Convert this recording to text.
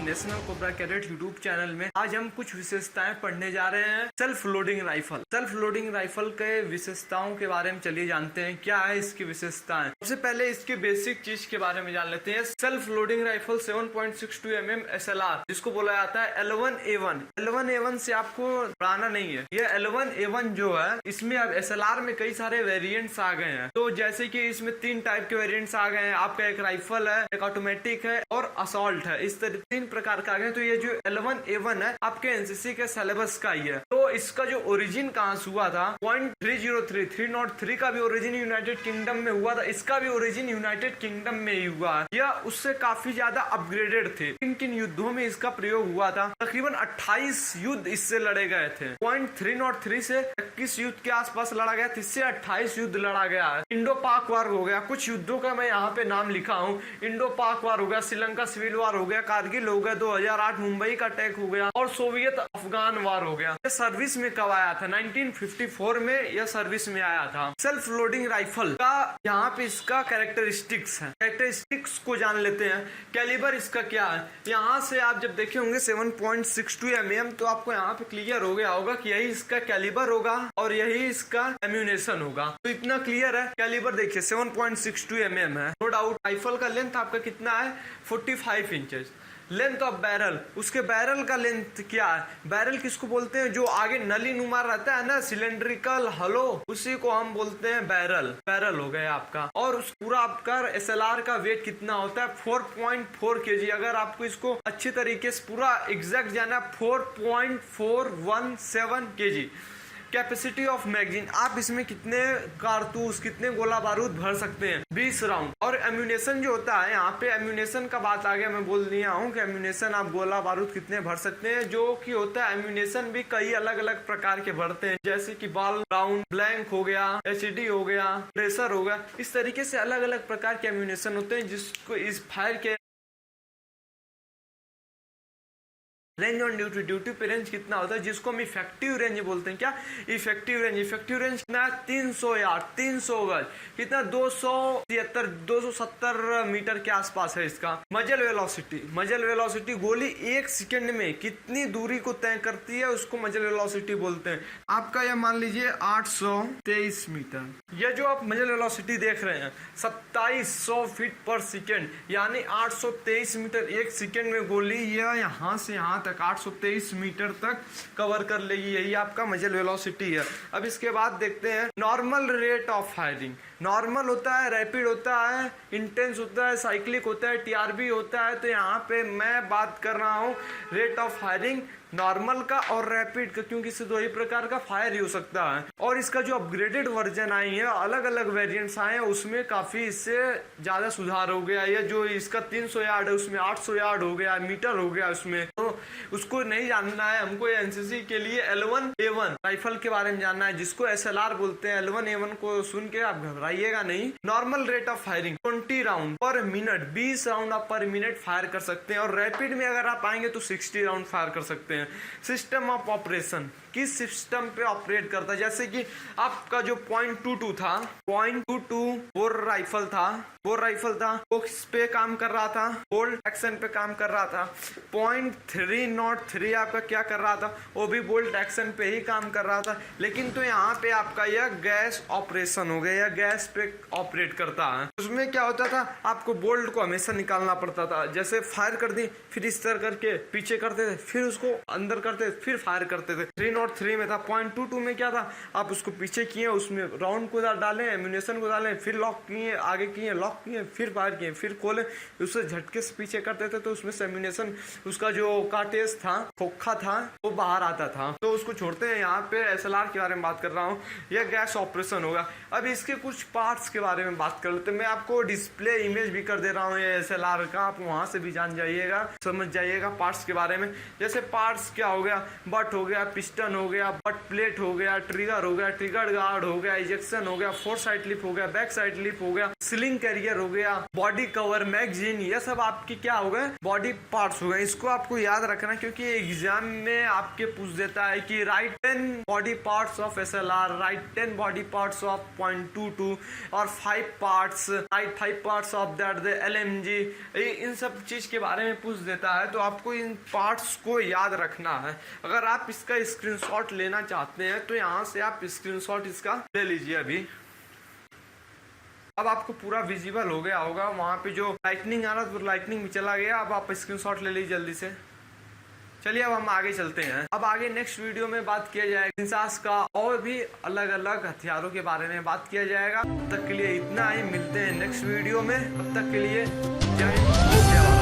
National cobra cadet YouTube channel में आज हम कुछ विशेषताएं पढ़ने जा रहे हैं। Self loading rifle. Self loading rifle के विशेषताओं के बारे में चलिए जानते हैं क्या है इसकी विशेषताएं। सबसे पहले इसके बेसिक चीज के बारे में जान लेते हैं। Self loading rifle 7.62 mm SLR जिसको बोला जाता है L1A1। L1A1 से आपको पढ़ाना नहीं है, ये L1A1 जो है इसमें अब SLR में कई सारे वेरिएंट्स आ गए हैं। तो जैसे कि इसमें 3 टाइप के वेरिएंट्स आ गए हैं। आपका एक राइफल है, एक ऑटोमेटिक है और असॉल्ट है। इस तरह 3 प्रकार का आ गए। तो ये जो L1A1 है आपके एनसीसी के सिलेबस का ही है। तो इसका जो ओरिजिन कहाँ से हुआ था, 303 का भी ओरिजिन यूनाइटेड किंगडम में हुआ था। इसका भी ओरिजिन यूनाइटेड किंगडम में ही हुआ है। यह उससे काफी ज्यादा अपग्रेडेड थे। किन किन युद्धों में इसका प्रयोग हुआ था? तकरीबन 28 युद्ध इससे लड़े गए थे। 303 से 21 युद्ध के आसपास लड़ा गया। इससे 28 युद्ध लड़ा गया है। इंडो पाक वार हो गया। कुछ युद्धों का मैं यहाँ पे नाम लिखा हूँ। इंडो पाक वार हो गया, श्रीलंका सिविल वार हो गया, कारगिल हो गया, 2008 मुंबई का अटैक हो गया और सोवियत अफगान वार हो गया। यह सर्विस में कब आया था? 1954 में यह सर्विस में आया था। सेल्फ लोडिंग राइफल का यहाँ पे इसका कैरेक्टरिस्टिक्स है। कैरेक्टरिस्टिक्स को जान लेते हैं। कैलिबर इसका क्या है? यहाँ से आप जब देखे होंगे 7.62 mm तो आपको यहाँ पे क्लियर हो गया होगा कि यही इसका कैलिबर होगा और यही इसका एम्यूनेशन होगा। तो इतना क्लियर है। कैलिबर देखिए 7.62 mm है, नो डाउट। राइफल का लेंथ आपका कितना है? 45 इंचेस। लेंथ ऑफ बैरल, उसके बैरल का लेंथ क्या है? बैरल किसको बोलते हैं? जो आगे नली नुमा रहता है ना, सिलेंड्रिकल हलो, उसी को हम बोलते हैं बैरल। बैरल हो गया आपका। और उस पूरा आपका SLR का वेट कितना होता है? 4.4 kg। अगर आपको इसको अच्छी तरीके से पूरा एग्जैक्ट जाना, 4.417 kg। कैपेसिटी ऑफ मैगजीन, आप इसमें कितने कारतूस, कितने गोला बारूद भर सकते हैं? 20 राउंड। और एम्यूनेशन जो होता है, यहाँ पे एम्यूनेशन का बात आ गया। मैं बोल दिया हूँ कि एम्यूनेशन आप गोला बारूद कितने भर सकते हैं। जो कि होता है एम्यूनेशन भी कई अलग अलग प्रकार के भरते हैं, जैसे कि बॉल राउंड, ब्लैंक हो गया, HD हो गया, प्रेशर हो गया। इस तरीके से अलग अलग प्रकार के एम्यूनेशन होते हैं जिसको इस फायर के रेंज ऑन ड्यूटी, ड्यूटी पे रेंज कितना होता है, जिसको हम इफेक्टिव रेंज बोलते हैं। क्या इफेक्टिव रेंज? इफेक्टिव रेंज कितना है? 300 यार्ड, 300 गज, कितना 270 मीटर के आसपास है इसका। मजल वेलोसिटी, मजल वेलोसिटी, गोली 1 सेकंड में कितनी दूरी को तय करती है उसको मजल वेलोसिटी बोलते हैं। आपका यह मान लीजिए 823 मीटर। यह जो आप मजल वेलोसिटी देख रहे हैं 2700 फीट पर सेकेंड, यानी 823 मीटर 1 सेकंड में गोली यह यहाँ से यहाँ 823 मीटर तक कवर कर लेगी। यही आपका मजल वेलोसिटी है। अब इसके बाद देखते हैं normal rate of firing. Normal होता है, रैपिड होता है, इंटेंस होता है, साइक्लिक होता है, TRB होता है। तो यहाँ पे मैं बात कर रहा हूँ रेट ऑफ फायरिंग नॉर्मल का और रैपिड का, क्योंकि इससे 2 ही प्रकार का फायर ही हो सकता है। और इसका जो अपग्रेडेड वर्जन आई है, अलग अलग वेरिएंट्स आए हैं, उसमें काफी इससे ज्यादा सुधार हो गया। ये जो इसका 300 यार्ड है उसमें 800 यार्ड हो गया, मीटर हो गया उसमें। तो उसको नहीं जानना है हमको। एनसीसी के लिए L1A1 राइफल के बारे में जानना है, जिसको SLR बोलते हैं। L1A1 को सुन के आप घबराइएगा नहीं। Normal rate of firing 20 round पर मिनट, 20 राउंड आप पर मिनट फायर कर सकते हैं। और रैपिड में अगर आप आएंगे तो 60 राउंड फायर कर सकते हैं। सिस्टम ऑफ ऑपरेशन, किस सिस्टम पे ऑपरेट करता है? जैसे कि आपका जो .22 था, .22 बोर राइफल था, वो किस पे काम कर रहा था? बोल्ट एक्शन पे काम कर रहा था। .303 आपका क्या कर रहा था? वो भी बोल्ट एक्शन पे ही काम कर रहा था। लेकिन तो यहाँ पे आपका यह गैस ऑपरेशन हो गया, यह गैस पे ऑपरेट करता है। उसमें क्या होता था? आपको बोल्ट को हमेशा निकालना पड़ता था। जैसे फायर कर दी, फिर इस तरह करके पीछे करते थे, फिर उसको अंदर करते थे, फिर फायर करते थे। 303 में था। .22 में क्या था? आप उसको पीछे किए, उसमें राउंड को डालें, एम्यूनेशन को डालें, फिर लॉक किए, आगे किए, लॉक किए, फिर फायर किए, फिर खोले, उससे झटके से पीछे करते थे। तो उसमें से एम्यूनेशन, उसका जो कार्टेज था, खोखा था, वो बाहर आता था। तो उसको छोड़ते हैं। यहाँ पे SLR के बारे में बात कर रहा हूँ। यह गैस ऑपरेशन होगा। अब इसके कुछ पार्ट्स के बारे में बात कर लेते हैं। मैं आपको डिस्प्ले इमेज भी कर दे रहा हूँ ये SLR का, आप वहां से भी जान जाइएगा, समझ जाइएगा पार्ट्स के बारे में। जैसे पार्ट्स क्या हो गया? बट हो गया, पिस्टन हो गया, बट प्लेट हो गया, ट्रिगर हो गया, ट्रिगर गार्ड हो गया, इजेक्शन हो गया, 4 साइड लिप हो गया, बैक साइड लिप हो गया, स्लिंग कैरियर हो गया, बॉडी कवर, मैगजीन, ये सब आपकी क्या हो गए? बॉडी पार्ट्स हो गए। इसको आपको याद रखना, क्योंकि एग्जाम में आपके पूछ देता है कि right 10 body parts of SLR, right 10 body parts of .22, और 5 parts of that the LMG, इन सब चीज के बारे में पूछ देता है। तो आपको इन पार्ट्स को याद रखना है। अगर आप इसका स्क्रीनशॉट लेना चाहते हैं तो यहाँ से आप स्क्रीनशॉट इसका ले लीजिए। अभी अब आपको पूरा विजिबल हो गया होगा, वहां पे जो लाइटनिंग आ रहा था तो लाइटनिंग भी चला गया। अब आप स्क्रीनशॉट ले लीजिए जल्दी से। चलिए अब हम आगे चलते हैं। अब आगे नेक्स्ट वीडियो में बात किया जाएगा इंसास का और भी अलग अलग हथियारों के बारे में बात किया जाएगा। तब तक के लिए इतना ही, मिलते हैं नेक्स्ट वीडियो में। तब तक के लिए जय हिंद।